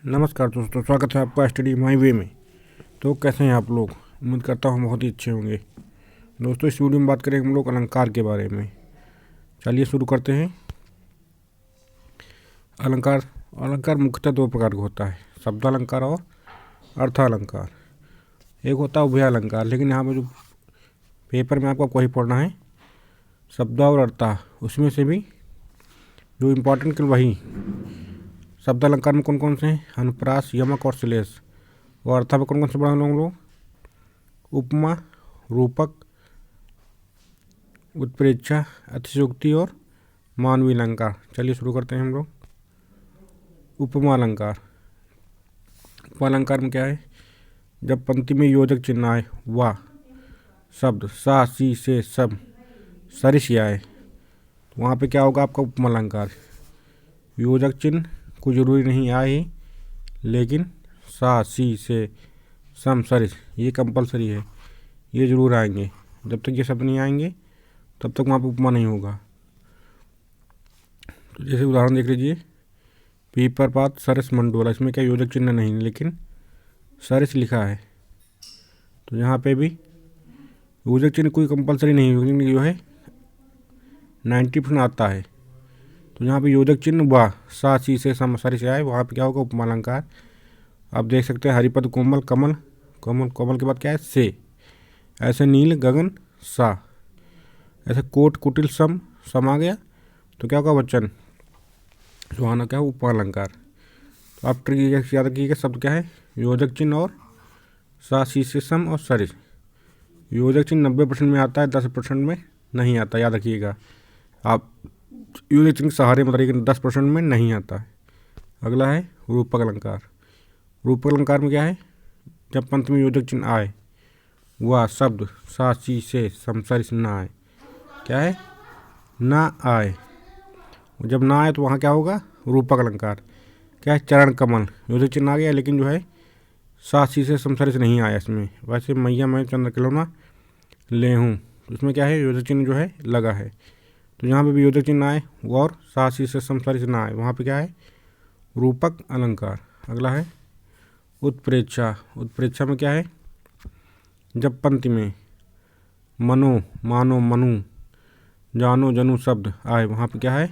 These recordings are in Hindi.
नमस्कार दोस्तों, स्वागत है आपका स्टडी माई वे में। तो कैसे हैं आप लोग? उम्मीद करता हूँ बहुत ही अच्छे होंगे। दोस्तों, इस वीडियो में बात करेंगे हम लोग अलंकार के बारे में। चलिए शुरू करते हैं। अलंकार अलंकार मुख्यतः दो प्रकार का होता है, शब्दालंकार और अर्थालंकार। एक होता है उभय अलंकार, लेकिन यहाँ पर जो पेपर में आपको वही पढ़ना है, शब्दा और अर्था। उसमें से भी जो इम्पोर्टेंट वही शब्दालंकार में कौन कौन से हैं? अनुप्रास, यमक और श्लेष। और अर्था में कौन कौन से पढ़ा हम लोग? उपमा, रूपक, उत्प्रेक्षा, अतिशयोक्ति और मानवीय अलंकार। चलिए शुरू करते हैं हम लोग। उपमा अलंकार। उपमा अलंकार में क्या है? जब पंक्ति में योजक चिन्ह आए, वाह शब्द सा सी से सब सरिश आए, तो वहाँ पे क्या होगा आपका उपमा अलंकार। योजक चिन्ह कोई ज़रूरी नहीं आए ही, लेकिन सा सी से सम सरिश ये कंपलसरी है, ये ज़रूर आएंगे। जब तक ये शब्द नहीं आएंगे तब तक वहाँ पर उपमा नहीं होगा। तो जैसे उदाहरण देख लीजिए, पीपर पात सरस मंडोला। इसमें क्या योजक चिन्ह नहीं, लेकिन सरस लिखा है, तो यहाँ पे भी योजक चिन्ह कोई कंपलसरी नहीं है, लेकिन जो है 90% आता है। तो यहाँ पे योजक चिन्ह वाह सा सी से सम सरिश आए, वहाँ पे क्या होगा उपमा अलंकार। आप देख सकते हैं हरिपद कोमल कमल, कोमल कोमल के बाद क्या है से, ऐसे नील गगन सा, ऐसे कोट कुटिल सम सम आ गया, तो क्या होगा वचन सुहाना, क्या है उपमा अलंकार। तो आप ट्रिक याद रखिएगा, शब्द क्या है योजक चिन्ह और सा सी से सम और सरिश। योजक चिन्ह 90% में आता है, 10% में नहीं आता, याद रखिएगा। आप योजक चिन्ह सहारे मत रहिएगा, 10% में नहीं आता है। अगला है रूपक अलंकार। रूपक अलंकार में क्या है? जब पंक्ति में योजक चिन्ह आए, वह शब्द सा सी से सम सरिश ना आए, क्या है ना आए। जब ना आए तो वहाँ क्या होगा रूपक अलंकार। क्या है? चरण कमल, योजक चिन्ह आ गया, लेकिन जो है सा सी से सम सरिश नहीं आया इसमें। वैसे मैया मैं चंद्र खिलौना ले हूँ, इसमें क्या है योजक चिन्ह जो है लगा है, तो यहाँ पे भी योजक चिन्ह आए और सा सी से सम सरिश ना आए, वहाँ पे क्या है रूपक अलंकार। अगला है उत्प्रेक्षा। उत्प्रेक्षा में क्या है? जब पंक्ति में मनो मानो मनु जानो जनु शब्द आए, वहाँ पे क्या है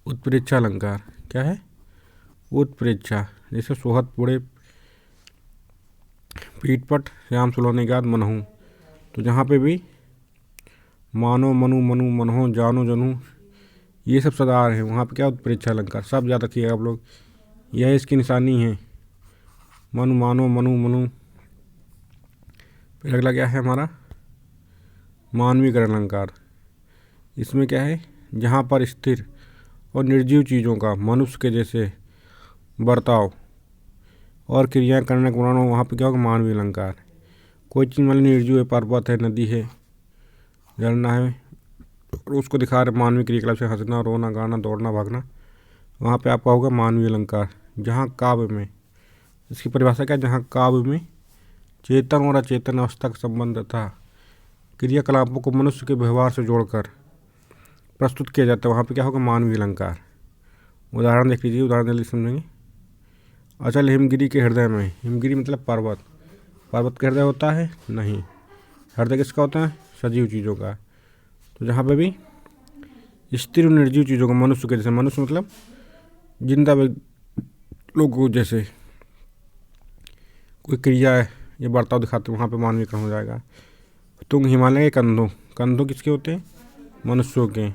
उत्प्रेक्षा अलंकार। क्या है? उत्प्रेक्षा। जैसे सोहत बुढ़े पीठपट श्याम सुलहोने के बाद मनहू, तो जहाँ पे भी मानो मनु मनु मनहो जानो जनु ये सब शब्द आ रहे हैं, वहाँ पे क्या उत्प्रेक्षा अलंकार। सब याद रखिएगा आप लोग, यह इसकी निशानी है, मनु मानो मनु मनु। फिर अगला क्या है हमारा मानवीकरण अलंकार। इसमें क्या है? जहाँ पर स्थिर और निर्जीव चीज़ों का मनुष्य के जैसे बर्ताव और क्रियाएं करने का वर्णन हो, वहाँ पे क्या होगा मानवीय अलंकार। कोई चीज़ मान लीजिए निर्जीव है, पर्वत है, नदी है, झरना है, और उसको दिखा रहे मानवीय क्रियाकलाप से हंसना, रोना, गाना, दौड़ना, भागना, वहाँ पे आपका होगा मानवीय अलंकार। जहाँ काव्य में, इसकी परिभाषा क्या है? जहाँ काव्य में चेतन और अचेतन अवस्था का संबंध था क्रियाकलापों को मनुष्य के व्यवहार से जोड़कर प्रस्तुत किया जाता है, वहाँ पे क्या होगा मानवीय अलंकार। उदाहरण देख लीजिए, उदाहरण जल्दी समझेंगे। अचल हिमगिरी के हृदय में, हिमगिरी मतलब पर्वत, पर्वत का हृदय होता है नहीं, हृदय किसका होता है सजीव चीज़ों का। तो जहाँ पे भी स्थिर और निर्जीव चीज़ों का मनुष्य के जैसे, मनुष्य मतलब जिंदा लोगों जैसे कोई क्रिया है ये बर्ताव दिखाते, वहाँ पे मानवीकरण हो जाएगा। तुंग हिमालय के कंधों, कंधों किसके होते हैं मनुष्यों के।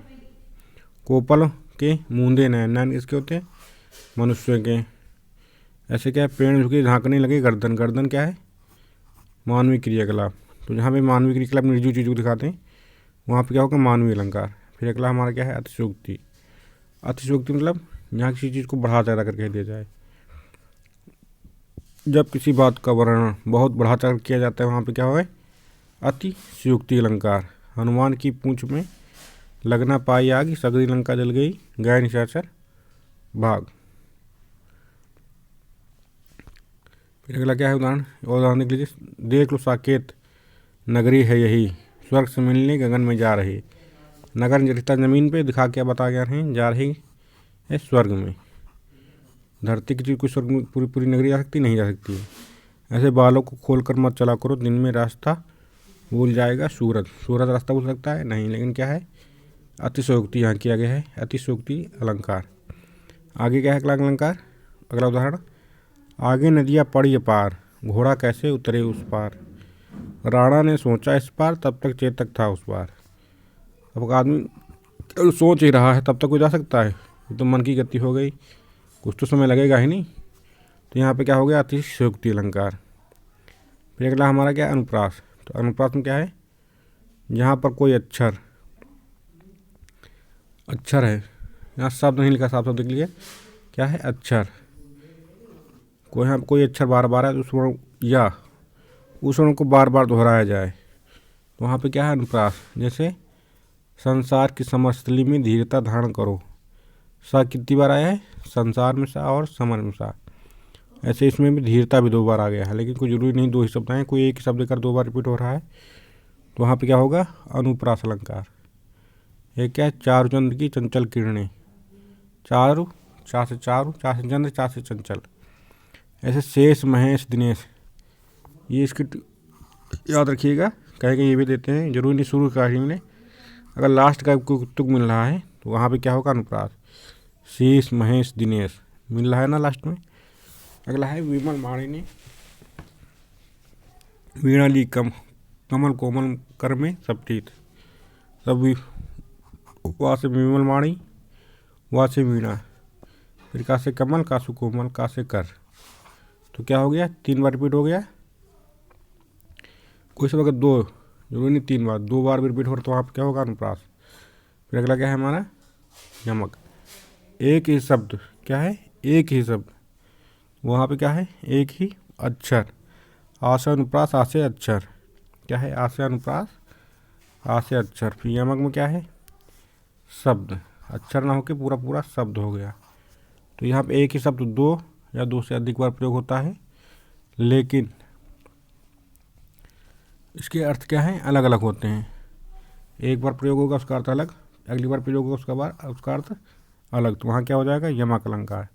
कोपल के मूंदे नैन, नैन किसके होते हैं मनुष्यों के। ऐसे क्या है? पेड़ झुके झांकने लगे गर्दन, गर्दन क्या है मानवीय क्रियाकलाप। तो जहाँ पे मानवीय क्रियाकलाप निर्जीव चीज़ों को दिखाते हैं, वहाँ पे क्या होगा मानवीय अलंकार। फिर अगला हमारा क्या है अतिशयोक्ति। अतिशयोक्ति मतलब जहाँ किसी चीज़ को बढ़ा चढ़ा कर कह दिया जाए। जब किसी बात का वर्णन बहुत बढ़ा चढ़ा किया जाता है, वहाँ पे क्या है अतिशयोक्ति अलंकार। हनुमान की पूंछ में लगना पाई आग, सगरी लंका जल गई, गए निशाचर भाग। फिर अगला क्या है उदाहरण, उदाहरण देख लीजिए। देख लो साकेत नगरी है यही, स्वर्ग से मिलने गगन में जा रही। नगर रिश्ता ज़मीन पे दिखा के बता गया है, जा रही है स्वर्ग में। धरती की चीज़ कोई स्वर्ग में पूरी पूरी नगरी जा सकती नहीं जा सकती है। ऐसे बालों को खोल कर मत चला करो, दिन में रास्ता भूल जाएगा सूरज। सूरज रास्ता भूल सकता है नहीं, लेकिन क्या है, अतिशयोक्ति यहाँ किया गया है, अतिशयोक्ति अलंकार। आगे क्या है अगला अलंकार, अगला उदाहरण, आगे नदियाँ पड़ी अपार, घोड़ा कैसे उतरे उस पार। राणा ने सोचा इस पार, तब तक चेतक था उस पार। अब आदमी सोच ही रहा है तब तक कोई जा सकता है, ये तो मन की गति हो गई, कुछ तो समय लगेगा ही नहीं। तो यहाँ पे क्या हो गया, अतिशयोक्ति अलंकार। फिर अगला हमारा क्या है, अनुप्रास। तो अनुप्रास में क्या है, जहाँ पर कोई अक्षर है, यहाँ शब्द नहीं लिखा, साफ साफ देख लीजिए क्या है, अक्षर। कोई यहाँ कोई अक्षर बार बार है, उस वर्ण या उस वर्ण को बार बार दोहराया जाए, तो वहाँ पे क्या है, अनुप्रास। जैसे संसार की समरस्थली में धीरता धारण करो, सा कितनी बार आया है, संसार में सा और समर में सा। ऐसे इसमें भी धीरता भी 2 बार आ गया है, लेकिन कोई जरूरी नहीं 2 ही शब्द आए, कोई एक ही शब्द कर 2 बार रिपीट हो रहा है, तो वहाँ पे क्या होगा, अनुप्रास अलंकार। एक क्या है, चारु चंद्र की चंचल किरणें, चारु चा से चंद्र, चा से चंचल। ऐसे शेष महेश दिनेश, ये इसकी याद रखिएगा, कहेगा ये भी देते हैं, जरूरी नहीं शुरू का ही मिले, अगर लास्ट का कोई तुक मिल रहा है तो वहाँ पे क्या होगा, अनुप्रास। शेष महेश दिनेश मिल रहा है ना लास्ट में। अगला है विमल माणिनी वीणा ली कमल कोमल कर में सब तीत। सब वहाँ से विमल माणी, वहाँ से वीणा, फिर का से कमल, का से कोमल, का से कर। तो क्या हो गया, 3 बार रिपीट हो गया। कोई सब अगर 2 जरूरी नहीं 3 बार, 2 बार भी रिपीट हो रहा तो वहाँ पर क्या होगा, अनुप्रास। फिर अगला क्या है हमारा, यमक। एक ही शब्द, क्या है, एक ही शब्द, वहाँ पे क्या है, एक ही अक्षर, आशय अनुप्रास, आशय अक्षर, क्या है, आशय अनुप्रास, आशय अक्षर। फिर यमक में क्या है, शब्द, अक्षर ना होके पूरा पूरा शब्द हो गया। तो यहाँ पे एक ही शब्द 2 या 2 से अधिक बार प्रयोग होता है, लेकिन इसके अर्थ क्या है, अलग अलग होते हैं। एक बार प्रयोग होगा उसका अर्थ अलग, अगली बार प्रयोग होगा उसका अर्थ अलग, तो वहाँ क्या हो जाएगा, यमक अलंकार।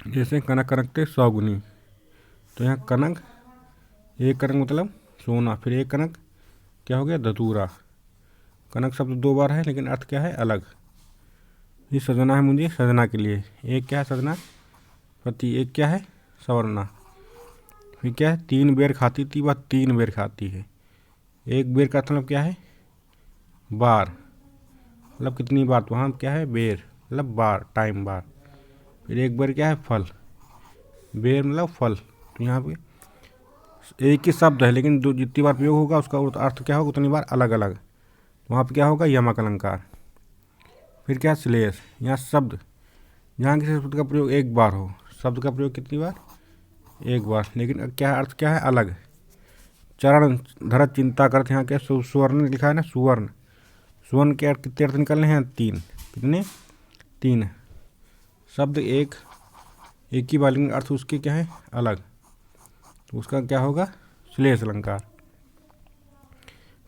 जैसे कनक कनकते 100 गुनी, तो यहाँ कनक, एक कनक मतलब सोना, फिर एक कनक क्या हो गया, धतूरा। कनक शब्द 2 बार है, लेकिन अर्थ क्या है, अलग। ये सजना है मुझे, सजना के लिए, एक क्या है, सजना पति, एक क्या है, सवरना। फिर क्या है, 3 बेर खाती थी वह 3 बेर खाती है। एक बेर का मतलब क्या है, बार, मतलब कितनी बार, तो वहाँ क्या है, बेर मतलब बार, टाइम बार। फिर एक बार क्या है, फल, बेर मतलब फल। तो यहाँ पे एक ही शब्द है, लेकिन जितनी बार प्रयोग होगा उसका अर्थ क्या होगा, उतनी बार अलग अलग, वहाँ पे क्या होगा, यमक अलंकार। फिर क्या, श्लेष, यहाँ शब्द, जहाँ किसी शब्द का प्रयोग एक बार हो, शब्द का प्रयोग कितनी बार, एक बार, लेकिन क्या अर्थ क्या है, अलग। चरण धरत चिंता करते, यहाँ क्या सुवर्ण लिखा है ना, सुवर्ण, सुवर्ण के अर्थ कितने अर्थ निकलने हैं, 3, कितने, 3। शब्द एक ही बार, लेकिन अर्थ उसके क्या है, अलग, तो उसका क्या होगा, श्लेष अलंकार।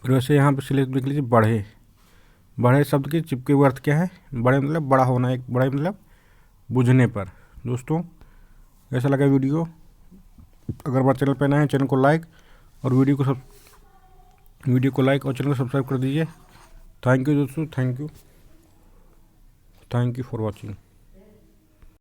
फिर वैसे यहाँ पे श्लेष देख लीजिए, बढ़े, बढ़े शब्द के चिपके हुए अर्थ क्या है, बड़े मतलब बड़ा होना, एक बड़े मतलब बुझने पर। दोस्तों कैसा लगा वीडियो, अगर हमारे चैनल पर नए हैं चैनल को लाइक और वीडियो को लाइक और चैनल को सब्सक्राइब कर दीजिए। थैंक यू दोस्तों, थैंक यू फॉर वॉचिंग।